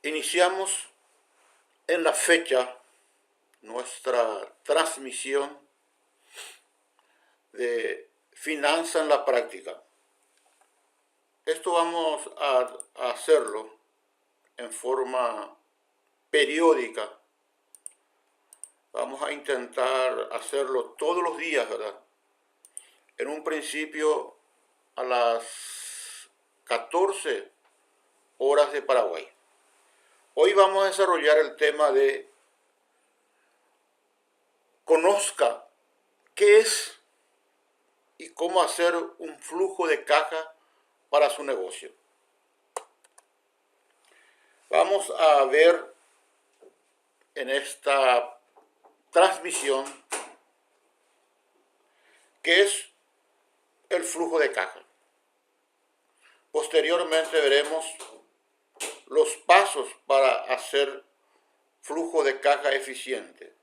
Iniciamos en la fecha nuestra transmisión de Finanza en la Práctica. Esto vamos a hacerlo en forma periódica. Vamos a intentar hacerlo todos los días, ¿verdad? En un principio a las 14 horas de Paraguay. Hoy vamos a desarrollar el tema de conozca qué es y cómo hacer un flujo de caja para su negocio. Vamos a ver en esta transmisión qué es el flujo de caja. Posteriormente veremos los pasos para hacer flujo de caja eficiente.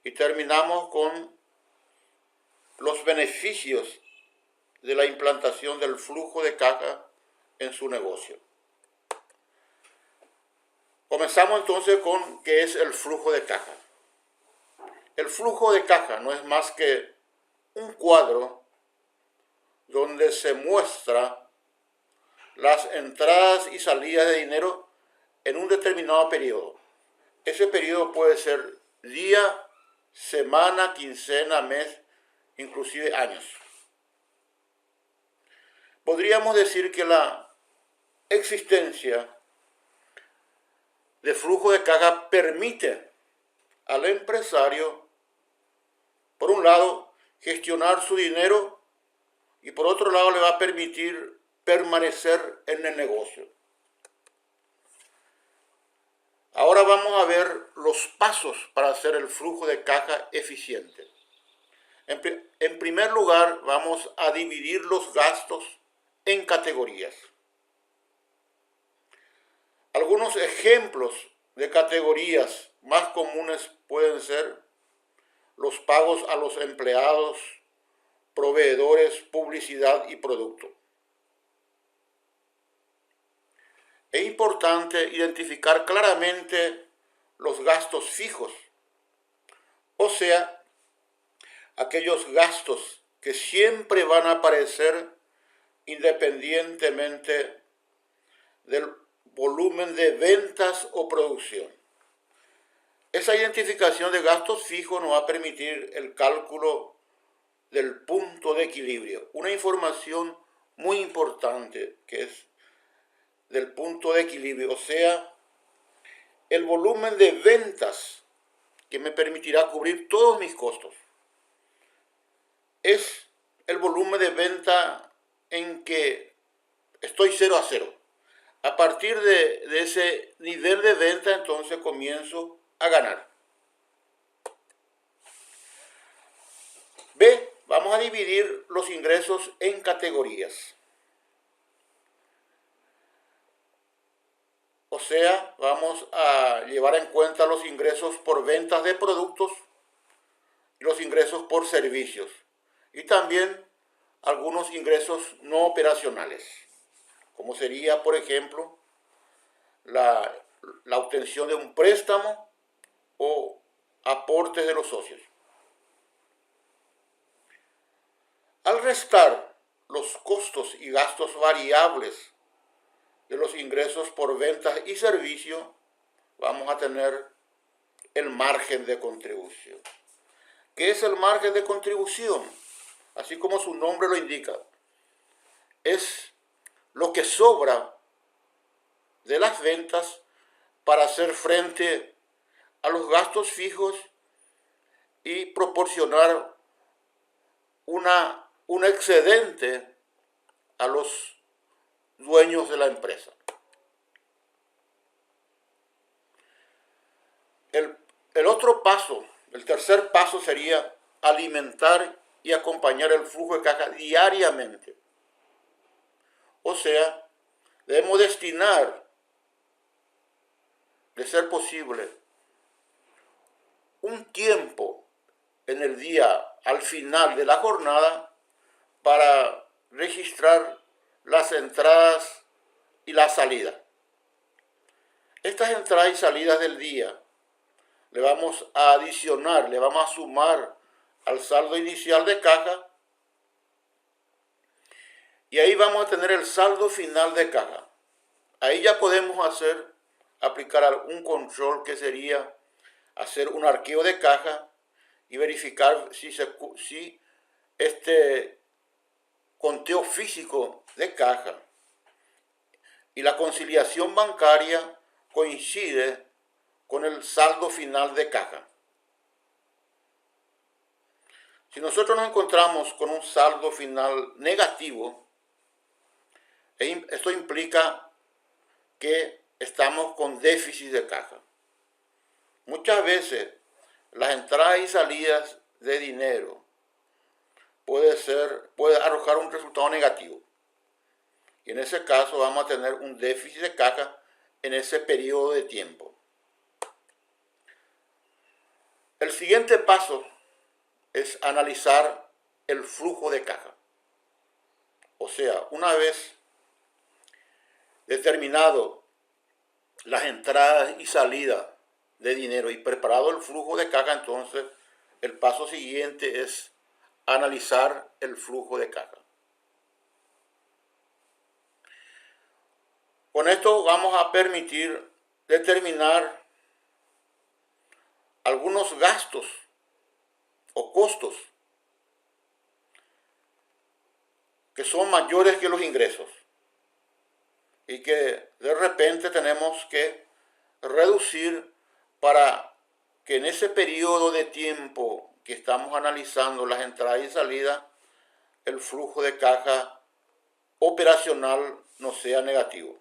Y terminamos con los beneficios de la implantación del flujo de caja en su negocio. Comenzamos entonces con qué es el flujo de caja. El flujo de caja no es más que un cuadro donde se muestra las entradas y salidas de dinero en un determinado periodo. Ese periodo puede ser día, semana, quincena, mes, inclusive años. Podríamos decir que la existencia de flujo de caja permite al empresario, por un lado, gestionar su dinero y por otro lado le va a permitir permanecer en el negocio. Ahora vamos a ver los pasos para hacer el flujo de caja eficiente. En primer lugar, vamos a dividir los gastos en categorías. Algunos ejemplos de categorías más comunes pueden ser los pagos a los empleados, proveedores, publicidad y producto. Es importante identificar claramente los gastos fijos, o sea, aquellos gastos que siempre van a aparecer independientemente del volumen de ventas o producción. Esa identificación de gastos fijos nos va a permitir el cálculo del punto de equilibrio. Una información muy importante que es del punto de equilibrio, o sea, el volumen de ventas que me permitirá cubrir todos mis costos. Es el volumen de venta en que estoy 0 a 0. A partir de ese nivel de venta, entonces comienzo a ganar. B, vamos a dividir los ingresos en categorías. O sea, vamos a llevar en cuenta los ingresos por ventas de productos y los ingresos por servicios. Y también algunos ingresos no operacionales, como sería, por ejemplo, la obtención de un préstamo o aportes de los socios. Al restar los costos y gastos variables de los ingresos por ventas y servicios, vamos a tener el margen de contribución. ¿Qué es el margen de contribución? Así como su nombre lo indica, es lo que sobra de las ventas para hacer frente a los gastos fijos y proporcionar un excedente a los dueños de la empresa. El otro paso, el tercer paso sería alimentar y acompañar el flujo de caja diariamente. O sea, debemos destinar, de ser posible, un tiempo en el día al final de la jornada para registrar las entradas y la salida. Estas entradas y salidas del día le vamos a adicionar, le vamos a sumar al saldo inicial de caja y ahí vamos a tener el saldo final de caja. Ahí ya podemos aplicar un control que sería hacer un arqueo de caja y verificar si este conteo físico de caja y la conciliación bancaria coincide con el saldo final de caja. Si nosotros nos encontramos con un saldo final negativo, esto implica que estamos con déficit de caja. Muchas veces las entradas y salidas de dinero puede arrojar un resultado negativo. Y en ese caso vamos a tener un déficit de caja en ese periodo de tiempo. El siguiente paso es analizar el flujo de caja. O sea, una vez determinado las entradas y salidas de dinero y preparado el flujo de caja, entonces el paso siguiente es analizar el flujo de caja. Con esto vamos a permitir determinar algunos gastos o costos que son mayores que los ingresos y que de repente tenemos que reducir para que en ese periodo de tiempo que estamos analizando las entradas y salidas, el flujo de caja operacional no sea negativo.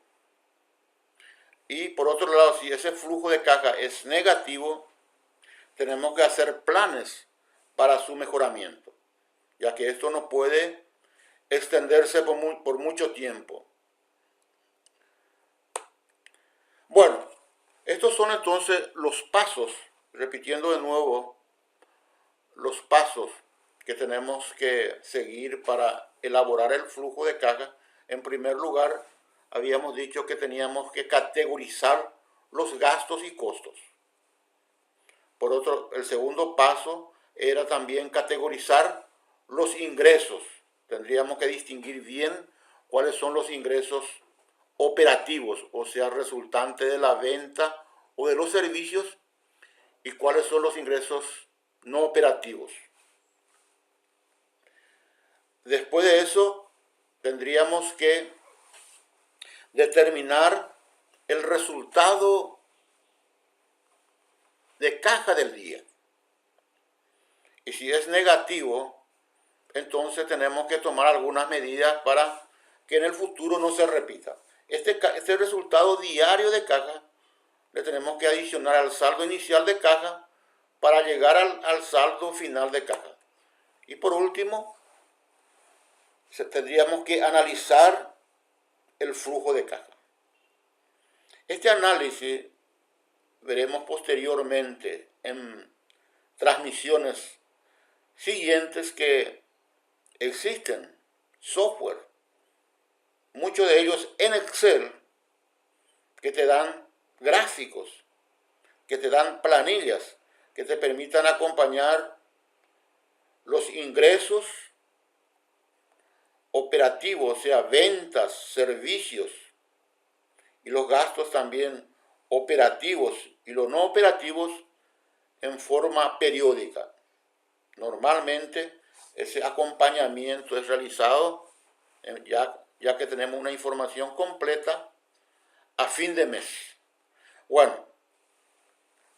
Y por otro lado, si ese flujo de caja es negativo, tenemos que hacer planes para su mejoramiento, ya que esto no puede extenderse por mucho tiempo. Bueno, estos son entonces los pasos, repitiendo de nuevo, los pasos que tenemos que seguir para elaborar el flujo de caja. En primer lugar, habíamos dicho que teníamos que categorizar los gastos y costos. Por otro, el segundo paso era también categorizar los ingresos. Tendríamos que distinguir bien cuáles son los ingresos operativos, o sea, resultantes de la venta o de los servicios, y cuáles son los ingresos no operativos. Después de eso, tendríamos que determinar el resultado de caja del día. Y si es negativo, entonces tenemos que tomar algunas medidas para que en el futuro no se repita. Este resultado diario de caja le tenemos que adicionar al saldo inicial de caja para llegar al saldo final de caja. Y por último, tendríamos que analizar el flujo de caja. Este análisis veremos posteriormente en transmisiones siguientes que existen software, muchos de ellos en Excel, que te dan gráficos, que te dan planillas, que te permitan acompañar los ingresos operativos, o sea, ventas, servicios, y los gastos también operativos y los no operativos en forma periódica. Normalmente ese acompañamiento es realizado ya que tenemos una información completa a fin de mes. Bueno,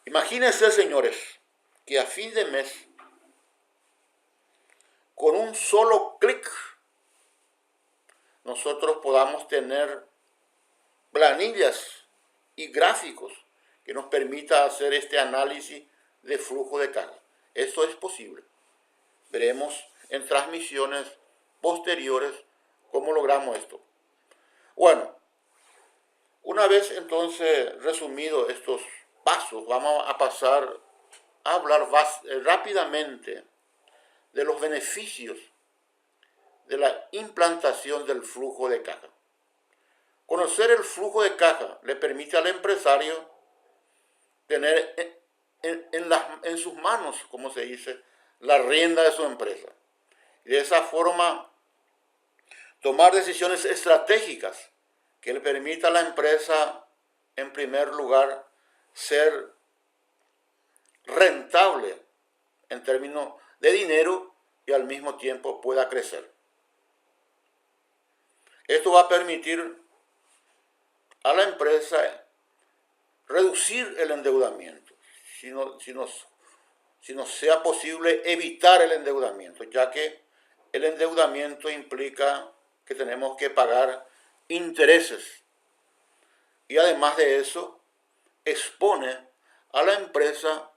imagínense, señores, que a fin de mes, con un solo clic, nosotros podamos tener planillas y gráficos que nos permita hacer este análisis de flujo de caja. Esto es posible. Veremos en transmisiones posteriores cómo logramos esto. Bueno, una vez entonces resumido estos pasos, vamos a pasar a hablar rápidamente de los beneficios de la implantación del flujo de caja. Conocer el flujo de caja le permite al empresario tener en sus manos, como se dice, la rienda de su empresa. Y de esa forma tomar decisiones estratégicas que le permita a la empresa, en primer lugar, ser rentable en términos de dinero y al mismo tiempo pueda crecer. Esto va a permitir a la empresa reducir el endeudamiento, si nos sea posible evitar el endeudamiento, ya que el endeudamiento implica que tenemos que pagar intereses y además de eso expone a la empresa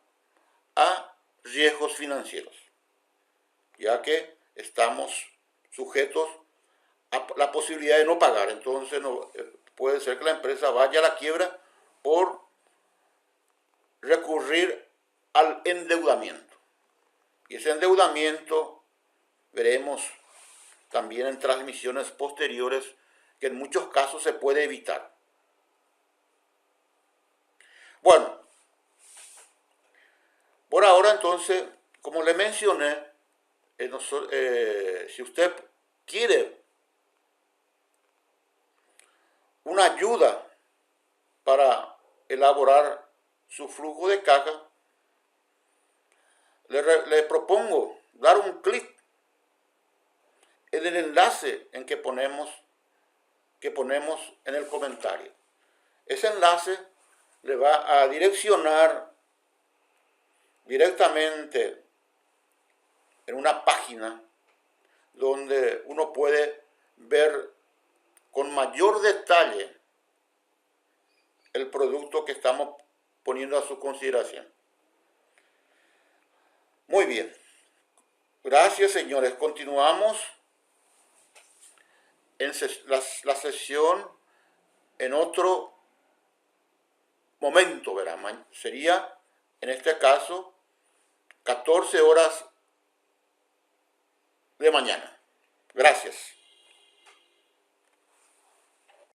a riesgos financieros, ya que estamos sujetos a la posibilidad de no pagar. Entonces puede ser que la empresa vaya a la quiebra por recurrir al endeudamiento. Y ese endeudamiento veremos también en transmisiones posteriores que en muchos casos se puede evitar. Bueno, por ahora entonces, como le mencioné, si usted quiere una ayuda para elaborar su flujo de caja, le propongo dar un clic en el enlace que ponemos en el comentario. Ese enlace le va a direccionar directamente en una página donde uno puede ver con mayor detalle el producto que estamos poniendo a su consideración. Muy bien. Gracias, señores. Continuamos en la sesión en otro momento, verán. Sería, en este caso, 14 horas de mañana. Gracias.